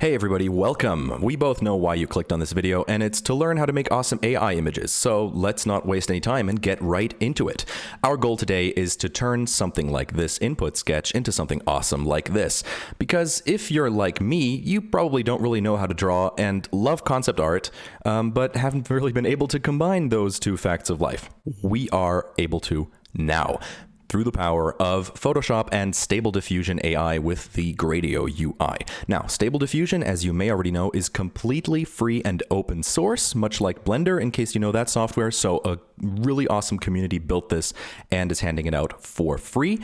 Hey everybody, welcome! We both know why you clicked on this video, and it's to learn how to make awesome AI images, so let's not waste any time and get right into it. Our goal today is to turn something like this input sketch into something awesome like this. Because if you're like me, you probably don't really know how to draw and love concept art, but haven't really been able to combine those two facts of life. We are able to now, through the power of Photoshop and Stable Diffusion AI with the Gradio UI. Now, Stable Diffusion, as you may already know, is completely free and open source, much like Blender, in case you know that software. So a really awesome community built this and is handing it out for free.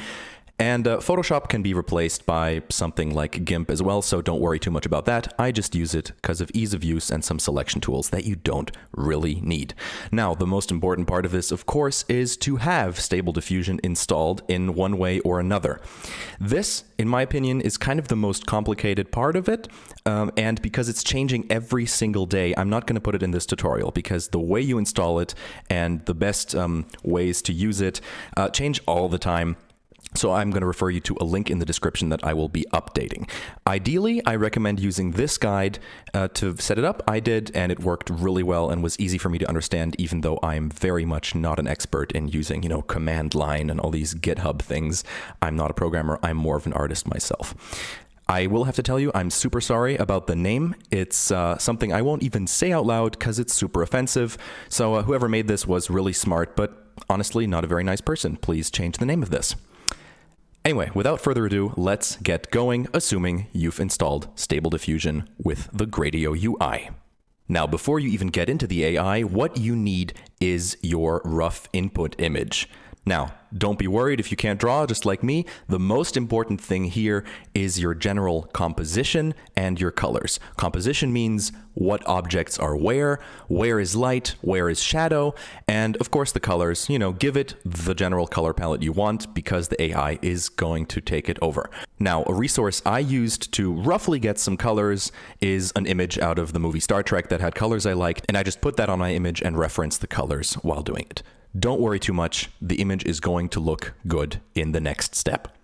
And Photoshop can be replaced by something like GIMP as well, so don't worry too much about that. I just use it because of ease of use and some selection tools that you don't really need. Now, the most important part of this, of course, is to have Stable Diffusion installed in one way or another. This, in my opinion, is kind of the most complicated part of it, and because it's changing every single day, I'm not going to put it in this tutorial, because the way you install it and the best ways to use it change all the time. So I'm going to refer you to a link in the description that I will be updating. Ideally, I recommend using this guide to set it up. I did, and it worked really well and was easy for me to understand, even though I'm very much not an expert in using, command line and all these GitHub things. I'm not a programmer. I'm more of an artist myself. I will have to tell you, I'm super sorry about the name. It's something I won't even say out loud because it's super offensive. So whoever made this was really smart, but honestly, not a very nice person. Please change the name of this. Anyway, without further ado, let's get going, assuming you've installed Stable Diffusion with the Gradio UI. Now, before you even get into the AI, what you need is your rough input image. Now, don't be worried if you can't draw, just like me. The most important thing here is your general composition and your colors. Composition means what objects are where is light, where is shadow, and of course the colors, give it the general color palette you want because the AI is going to take it over. Now, a resource I used to roughly get some colors is an image out of the movie Star Trek that had colors I liked, and I just put that on my image and referenced the colors while doing it. Don't worry too much, the image is going to look good in the next step.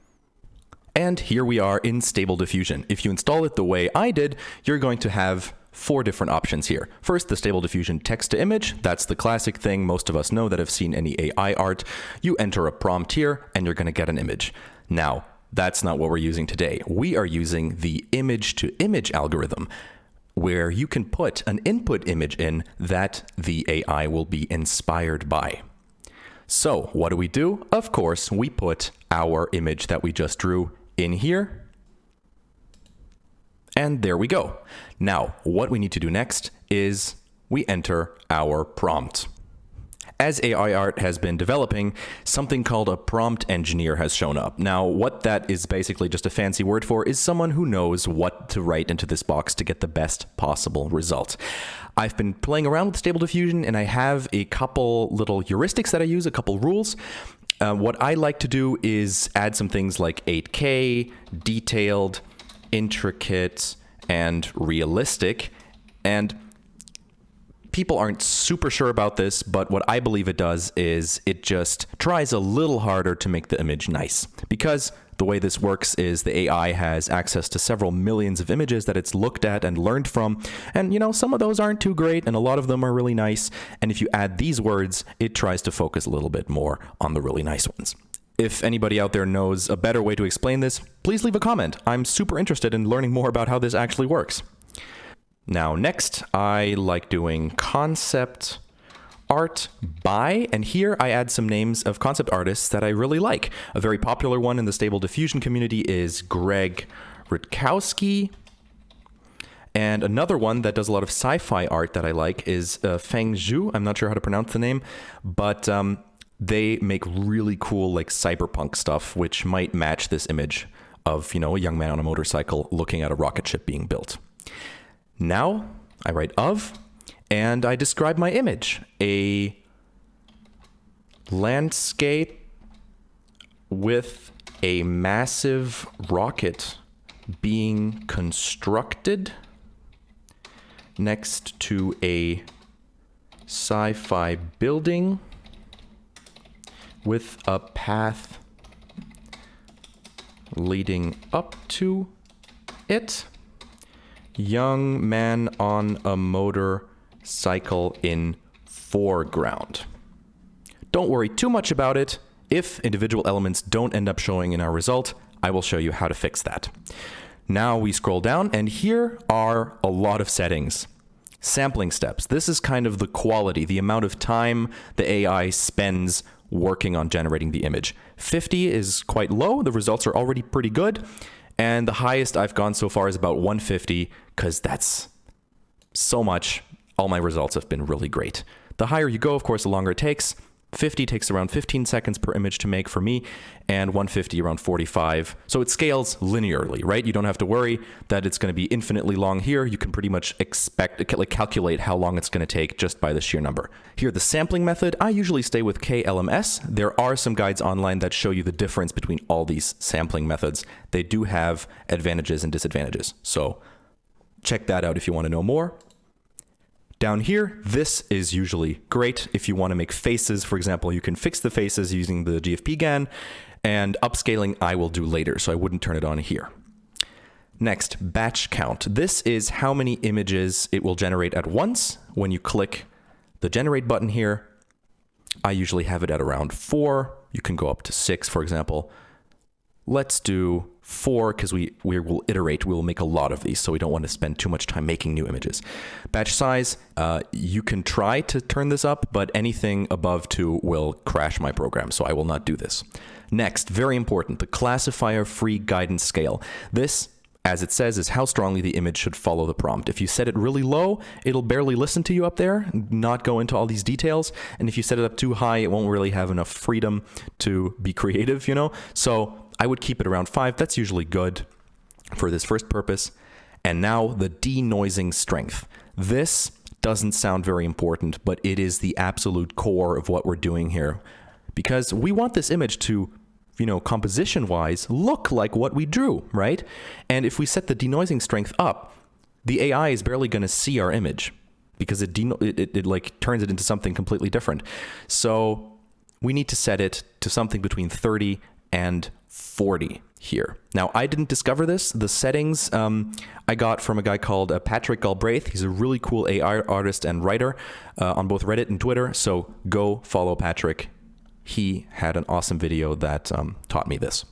And here we are in Stable Diffusion. If you install it the way I did, you're going to have 4 different options here. First, the Stable Diffusion text to image. That's the classic thing most of us know that have seen any AI art. You enter a prompt here and you're going to get an image. Now, that's not what we're using today. We are using the image to image algorithm, where you can put an input image in that the AI will be inspired by. So what do? Of course, we put our image that we just drew in here. And there we go. Now, what we need to do next is we enter our prompt. As AI art has been developing, something called a prompt engineer has shown up. Now, what that is basically just a fancy word for is someone who knows what to write into this box to get the best possible result. I've been playing around with Stable Diffusion, and I have a couple little heuristics that I use, a couple rules. What I like to do is add some things like 8K, detailed, intricate, and realistic. And people aren't super sure about this, but what I believe it does is it just tries a little harder to make the image nice. Because the way this works is the AI has access to several millions of images that it's looked at and learned from. And, some of those aren't too great, and a lot of them are really nice. And if you add these words, it tries to focus a little bit more on the really nice ones. If anybody out there knows a better way to explain this, please leave a comment. I'm super interested in learning more about how this actually works. Now, next, I like doing concept art by, and here I add some names of concept artists that I really like. A very popular one in the Stable Diffusion community is Greg Rutkowski. And another one that does a lot of sci-fi art that I like is Feng Zhu. I'm not sure how to pronounce the name, but they make really cool cyberpunk stuff, which might match this image of, a young man on a motorcycle looking at a rocket ship being built. Now, I write of, and I describe my image. A landscape with a massive rocket being constructed next to a sci-fi building with a path leading up to it. young man on a motorcycle in foreground. Don't worry too much about it. If individual elements don't end up showing in our result, I will show you how to fix that. Now we scroll down, and here are a lot of settings. Sampling steps. This is kind of the quality, the amount of time the AI spends working on generating the image. 50 is quite low. The results are already pretty good. And the highest I've gone so far is about 150, because that's so much. All my results have been really great. The higher you go, of course, the longer it takes. 50 takes around 15 seconds per image to make for me, and 150 around 45. So it scales linearly, right? You don't have to worry that it's going to be infinitely long here. You can pretty much calculate how long it's going to take just by the sheer number. Here, the sampling method, I usually stay with KLMS. There are some guides online that show you the difference between all these sampling methods. They do have advantages and disadvantages. So check that out if you want to know more. Down here, this is usually great. If you want to make faces, for example, you can fix the faces using the GFP GAN, and upscaling I will do later, so I wouldn't turn it on here. Next, batch count. This is how many images it will generate at once when you click the generate button here. I usually have it at around 4. You can go up to 6, for example. Let's do 4 because we will iterate. We will make a lot of these, so we don't want to spend too much time making new images. Batch size, you can try to turn this up, but anything above 2 will crash my program, so I will not do this. Next, very important, the classifier free guidance scale. This, as it says, is how strongly the image should follow the prompt. If you set it really low, it'll barely listen to you up there, not go into all these details. And if you set it up too high, it won't really have enough freedom to be creative, you know? So I would keep it around 5. That's usually good for this first purpose. And now the denoising strength. This doesn't sound very important, but it is the absolute core of what we're doing here, because we want this image to, you know, composition-wise, look like what we drew, right? And if we set the denoising strength up, the AI is barely going to see our image because it like turns it into something completely different. So we need to set it to something between 30 and 40 here. Now, I didn't discover this. The settings I got from a guy called Patrick Galbraith. He's a really cool AI artist and writer on both Reddit and Twitter. So go follow Patrick. He had an awesome video that taught me this.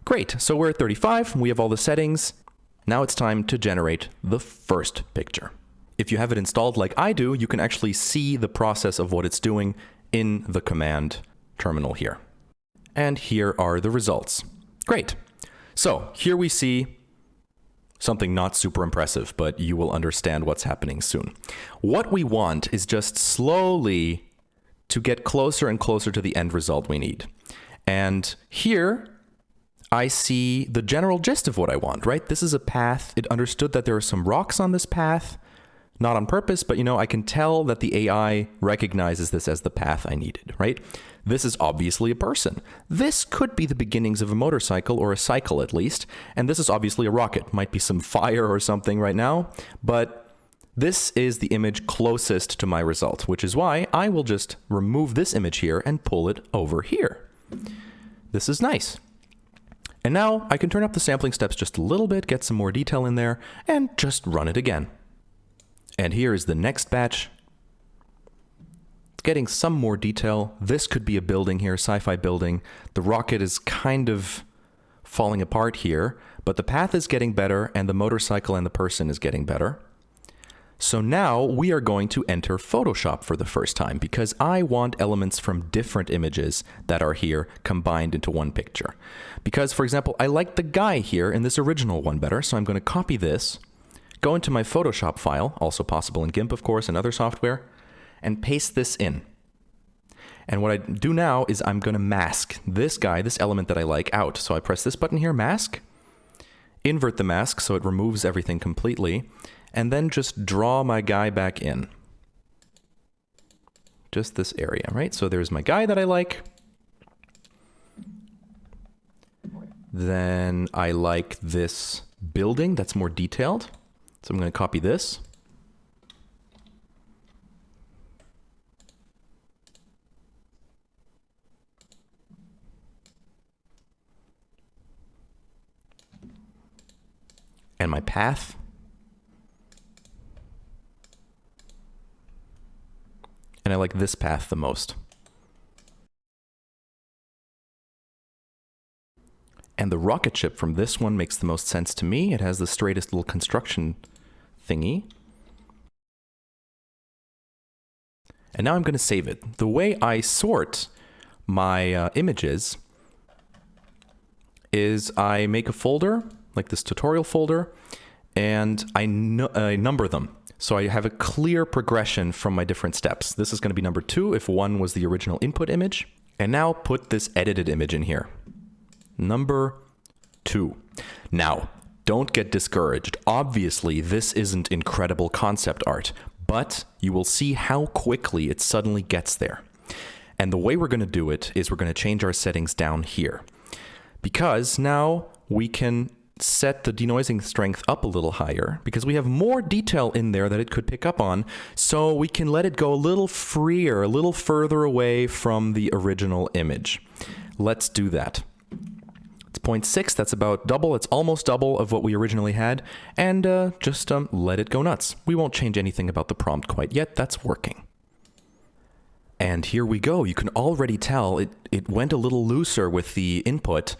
Great. So we're at 35. We have all the settings. Now it's time to generate the first picture. If you have it installed like I do, you can actually see the process of what it's doing in the command terminal here. And here are the results. Great. So here we see something not super impressive, but you will understand what's happening soon. What we want is just slowly to get closer and closer to the end result we need. And here I see the general gist of what I want, right? This is a path. It understood that there are some rocks on this path, not on purpose, but you know, I can tell that the AI recognizes this as the path I needed, right? This is obviously a person. This could be the beginnings of a motorcycle, or a cycle at least, and this is obviously a rocket. Might be some fire or something right now, but this is the image closest to my result, which is why I will just remove this image here and pull it over here. This is nice. And now I can turn up the sampling steps just a little bit, get some more detail in there, and just run it again. And here is the next batch. It's getting some more detail. This could be a building here, sci-fi building. The rocket is kind of falling apart here, but the path is getting better, and the motorcycle and the person is getting better. So now we are going to enter Photoshop for the first time, because I want elements from different images that are here combined into one picture. Because, for example, I like the guy here in this original one better, so I'm going to copy this, go into my Photoshop file, also possible in GIMP, of course, and other software, and paste this in. And what I do now is I'm going to mask this guy, this element that I like, out. So I press this button here, mask, invert the mask so it removes everything completely, and then just draw my guy back in. Just this area, right? So there's my guy that I like. Then I like this building that's more detailed. So I'm going to copy this. And my path And I like this path the most. And the rocket ship from this one makes the most sense to me. It has the straightest little construction thingy. And now I'm going to save it. The way I sort my images is I make a folder, like this tutorial folder, and I number them. So I have a clear progression from my different steps. This is going to be number 2 if 1 was the original input image. And now put this edited image in here. Number 2. Now, don't get discouraged. Obviously, this isn't incredible concept art, but you will see how quickly it suddenly gets there. And the way we're going to do it is we're going to change our settings down here. Because now we can set the denoising strength up a little higher because we have more detail in there that it could pick up on, so we can let it go a little freer, a little further away from the original image. Let's do that. It's 0.6, that's about double, it's almost double of what we originally had, and just let it go nuts. We won't change anything about the prompt quite yet, that's working. And here we go, you can already tell it went a little looser with the input.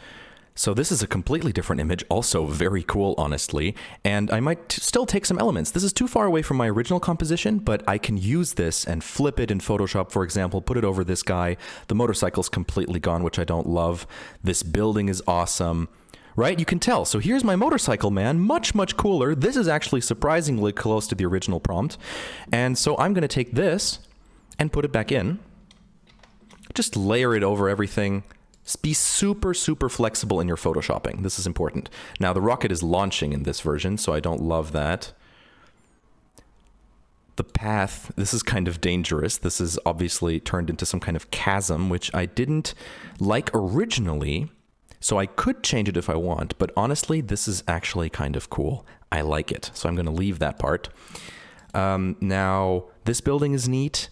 So this is a completely different image, also very cool, honestly, and I might still take some elements. This is too far away from my original composition, but I can use this and flip it in Photoshop, for example, put it over this guy. The motorcycle's completely gone, which I don't love. This building is awesome, right? You can tell. So here's my motorcycle man, much, much cooler. This is actually surprisingly close to the original prompt. And so I'm going to take this and put it back in. Just layer it over everything. Be super, super flexible in your photoshopping. This is important. Now, the rocket is launching in this version, so I don't love that. The path, this is kind of dangerous. This is obviously turned into some kind of chasm, which I didn't like originally, so I could change it if I want, but honestly, this is actually kind of cool. I like it, so I'm going to leave that part. Now, this building is neat.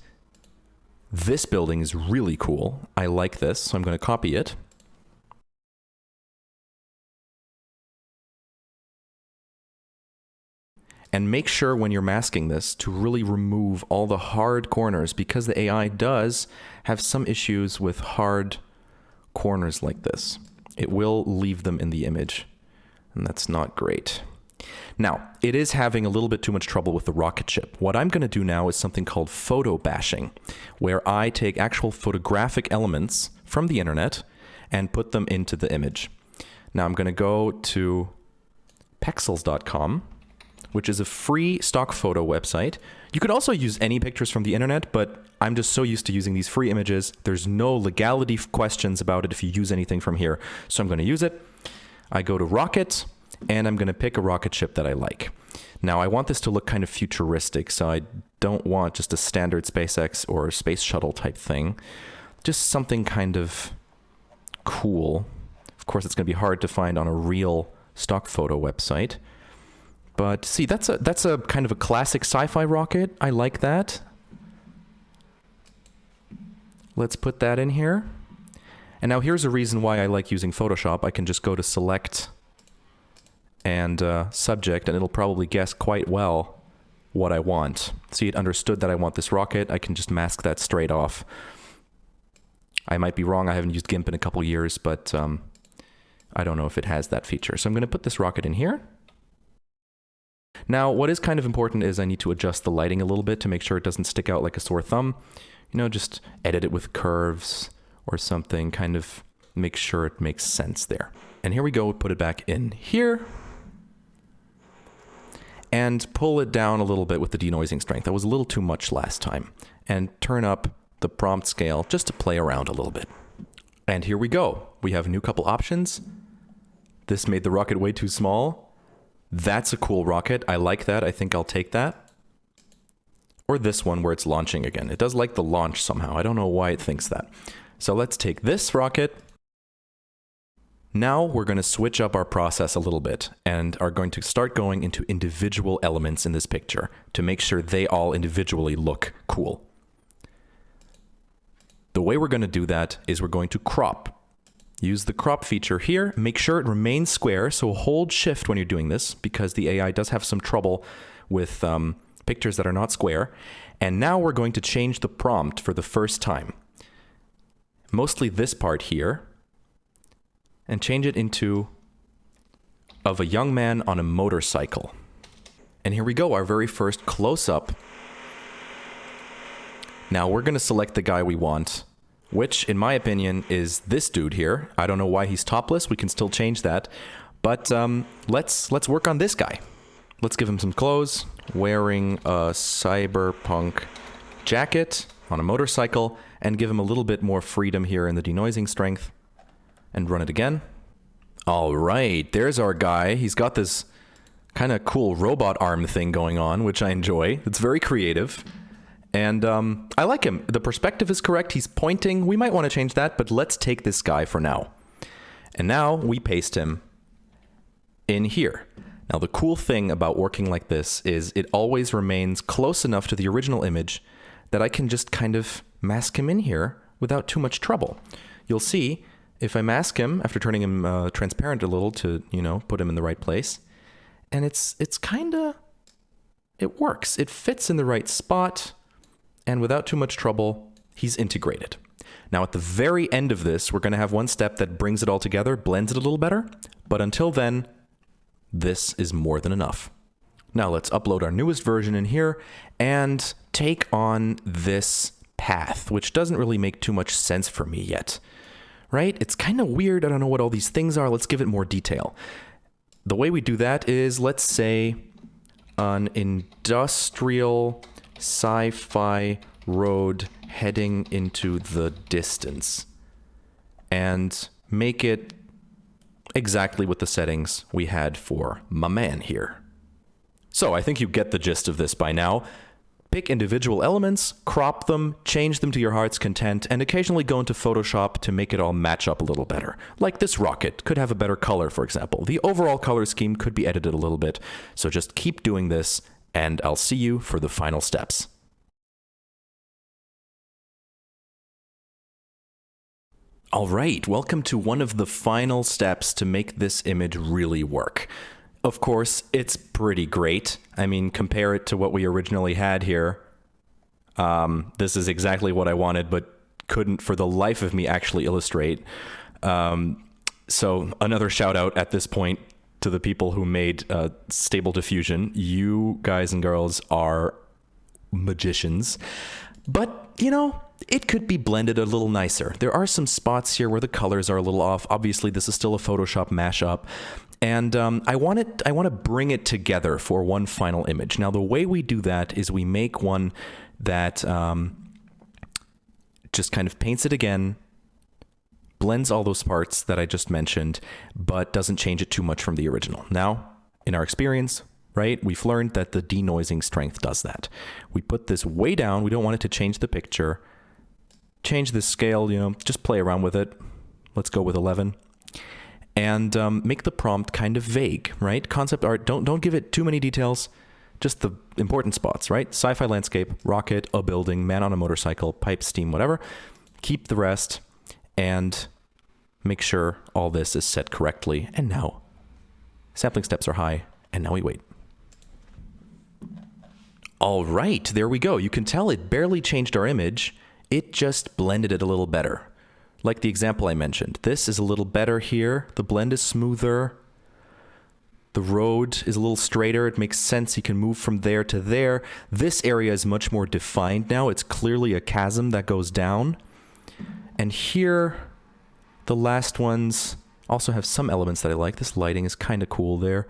This building is really cool. I like this, so I'm going to copy it. And make sure when you're masking this to really remove all the hard corners, because the AI does have some issues with hard corners like this. It will leave them in the image, and that's not great. Now, it is having a little bit too much trouble with the rocket ship. What I'm going to do now is something called photo bashing, where I take actual photographic elements from the internet and put them into the image. Now I'm going to go to pexels.com, which is a free stock photo website. You could also use any pictures from the internet, but I'm just so used to using these free images. There's no legality questions about it if you use anything from here, so I'm going to use it. I go to rocket, and I'm going to pick a rocket ship that I like. Now, I want this to look kind of futuristic, so I don't want just a standard SpaceX or space shuttle type thing. Just something kind of cool. Of course, it's going to be hard to find on a real stock photo website. But see, that's a kind of a classic sci-fi rocket. I like that. Let's put that in here. And now here's a reason why I like using Photoshop. I can just go to select and subject, and it'll probably guess quite well what I want. See, it understood that I want this rocket. I can just mask that straight off. I might be wrong. I haven't used GIMP in a couple years, but I don't know if it has that feature. So I'm going to put this rocket in here. Now, what is kind of important is I need to adjust the lighting a little bit to make sure it doesn't stick out like a sore thumb. You know, just edit it with curves or something, kind of make sure it makes sense there. And here we go, put it back in here. And pull it down a little bit with the denoising strength. That was a little too much last time. And turn up the prompt scale just to play around a little bit. And here we go. We have a new couple options. This made the rocket way too small. That's a cool rocket. I like that. I think I'll take that. Or this one where it's launching again. It does like the launch somehow. I don't know why it thinks that. So let's take this rocket. Now we're going to switch up our process a little bit and are going to start going into individual elements in this picture to make sure they all individually look cool. The way we're going to do that is we're going to crop. Use the crop feature here. Make sure it remains square, so hold shift when you're doing this because the AI does have some trouble with pictures that are not square. And now we're going to change the prompt for the first time. Mostly this part here. And change it into of a young man on a motorcycle. And here we go, our very first close-up. Now we're going to select the guy we want, which in my opinion is this dude here. I don't know why he's topless. We can still change that. But let's work on this guy. Let's give him some clothes. Wearing a cyberpunk jacket on a motorcycle, and give him a little bit more freedom here in the denoising strength. And run it again. All right, there's our guy. He's got this kind of cool robot arm thing going on, which I enjoy. It's very creative. And I like him. The perspective is correct. He's pointing. We might want to change that, but let's take this guy for now. And now we paste him in here. Now, the cool thing about working like this is it always remains close enough to the original image that I can just kind of mask him in here without too much trouble. You'll see if I mask him after turning him transparent a little to, you know, put him in the right place. And it's kind of, it works. It fits in the right spot. And without too much trouble, he's integrated. Now, at the very end of this, we're going to have one step that brings it all together, blends it a little better. But until then, this is more than enough. Now let's upload our newest version in here and take on this path, which doesn't really make too much sense for me yet, right? It's kind of weird. I don't know what all these things are. Let's give it more detail. The way we do that is, let's say, an industrial sci-fi road heading into the distance, and make it exactly with the settings we had for my man here. So I think you get the gist of this by now. Pick individual elements, crop them, change them to your heart's content, and occasionally go into Photoshop to make it all match up a little better. Like this rocket could have a better color, for example. The overall color scheme could be edited a little bit. So just keep doing this, and I'll see you for the final steps. All right, welcome to one of the final steps to make this image really work. Of course, it's pretty great. I mean, compare it to what we originally had here. This is exactly what I wanted, but couldn't for the life of me actually illustrate. So another shout out at this point to the people who made Stable Diffusion. You guys and girls are magicians. But, you know, it could be blended a little nicer. There are some spots here where the colors are a little off. Obviously, this is still a Photoshop mashup. And I want to bring it together for one final image. Now, the way we do that is we make one that just kind of paints it again, blends all those parts that I just mentioned, but doesn't change it too much from the original. Now, in our experience, right, we've learned that the denoising strength does that. We put this way down. We don't want it to change the picture. Change the scale, you know, just play around with it. Let's go with 11. And make the prompt kind of vague, right? Concept art, don't give it too many details, just the important spots, right? Sci-fi landscape, rocket, a building, man on a motorcycle, pipe, steam, whatever. Keep the rest and make sure all this is set correctly. And now, sampling steps are high, and now we wait. All right, there we go. You can tell it barely changed our image. It just blended it a little better. Like the example I mentioned. This is a little better here. The blend is smoother. The road is a little straighter. It makes sense. You can move from there to there. This area is much more defined now. It's clearly a chasm that goes down. And here, the last ones also have some elements that I like. This lighting is kind of cool there.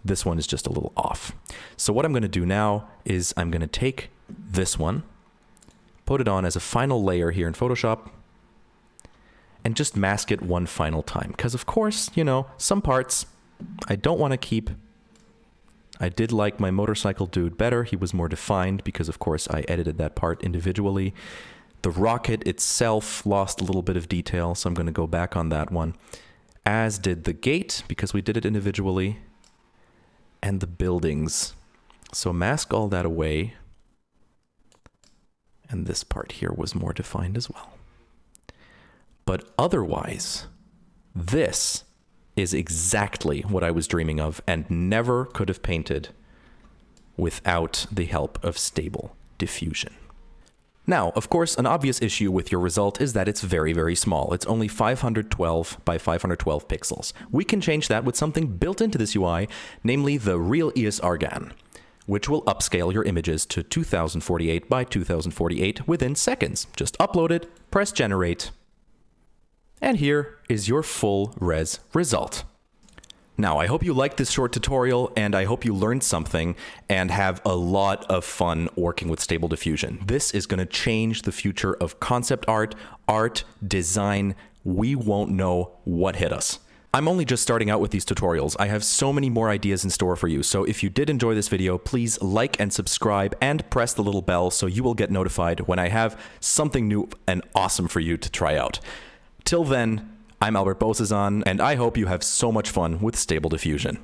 This one is just a little off. So what I'm going to do now is I'm going to take this one, put it on as a final layer here in Photoshop, and just mask it one final time. Because of course, you know, some parts I don't want to keep. I did like my motorcycle dude better. He was more defined because of course I edited that part individually. The rocket itself lost a little bit of detail, so I'm going to go back on that one. As did the gate, because we did it individually. And the buildings. So mask all that away. And this part here was more defined as well. But otherwise, this is exactly what I was dreaming of and never could have painted without the help of Stable Diffusion. Now, of course, an obvious issue with your result is that it's very, very small. It's only 512 by 512 pixels. We can change that with something built into this UI, namely the Real ESRGAN, which will upscale your images to 2048 by 2048 within seconds. Just upload it, press generate, and here is your full res result. Now, I hope you liked this short tutorial, and I hope you learned something and have a lot of fun working with Stable Diffusion. This is going to change the future of concept art, design. We won't know what hit us. I'm only just starting out with these tutorials. I have so many more ideas in store for you, so if you did enjoy this video, please like and subscribe and press the little bell so you will get notified when I have something new and awesome for you to try out. Till then, I'm Albert Bosazan, and I hope you have so much fun with Stable Diffusion.